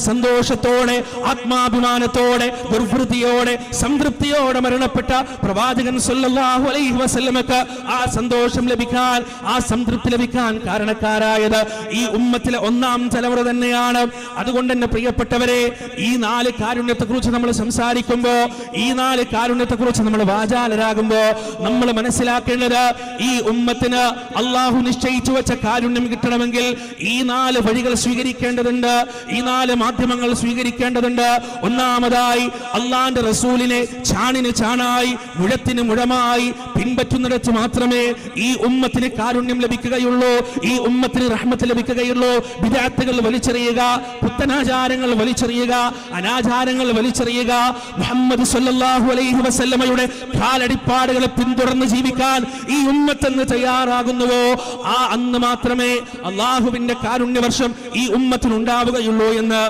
സന്തോഷത്തോടെ ആത്മാഭിമാനത്തോടെ ദുർവൃത്തിയോടെ സംതൃപ്തിയോടെ മരണപ്പെട്ട പ്രവാചകൻ സല്ലല്ലാഹു അലൈഹി വസല്ലമക്ക് ആ സന്തോഷം ലഭിക്കാൻ, ആ സംതൃപ്തി ലഭിക്കാൻ കാരണക്കാരായത് ഈ ഉമ്മത്തിലെ ഒന്നാം തലമുറ തന്നെയാണ്. അതുകൊണ്ട് തന്നെ പ്രിയപ്പെട്ടവരെ, ഈ 4 കാരുണ്യത്തെക്കുറിച്ച് നമ്മൾ സംസാരിക്കുമ്പോൾ, ഈ 4 കാരുണ്യത്തെക്കുറിച്ച് നമ്മൾ വാചാലരാകുമ്പോ നമ്മൾ മനസ്സിലാക്കേണ്ടത്, ഈ ഉമ്മത്തിന് അള്ളാഹു നിശ്ചയിച്ചു വെച്ച കാരുണ്യം കിട്ടണമെങ്കിൽ ഈ 4 വഴികൾ സ്വീകരിക്കേണ്ടതുണ്ട്, ഈ 4 മാധ്യമങ്ങൾ സ്വീകരിക്കേണ്ടതുണ്ട്. ഒന്നാമതായി അള്ളാന്റെ റസൂലിനെ ചാണിന് ചാണായി മുഴത്തിന് മുഴമായി പിൻപറ്റുന്നിടത്ത് മാത്രമേ ഈ ഉമ്മത്തിന് കാരുണ്യം ലഭിക്കുകയുള്ളൂ, ഈ ഉമ്മത്തിന് റഹ്മത്ത് ലഭിക്കുകയുള്ളൂ. ബിദ്അത്തുകൾ വലിച്ചെറിയുക, പുത്തനാചാരങ്ങൾ വലിച്ചെറിയുക, അനാചാരങ്ങൾ വലിച്ചെറിയുക, മുഹമ്മദ് സല്ലല്ലാഹു അലൈഹി വസല്ലമയുടെ കാലടിപ്പാടുകളെ പിന്തുടർന്ന് ജീവിക്കാൻ ഈ ഉമ്മത്തെന്ന് തയ്യാറാകുന്നുവോ, ആ അന്ന് മാത്രമേ അള്ളാഹുവിന്റെ കാരുണ്യവർഷം ഈ ഉമ്മത്തിനുണ്ടാവുകയുള്ളൂ എന്ന്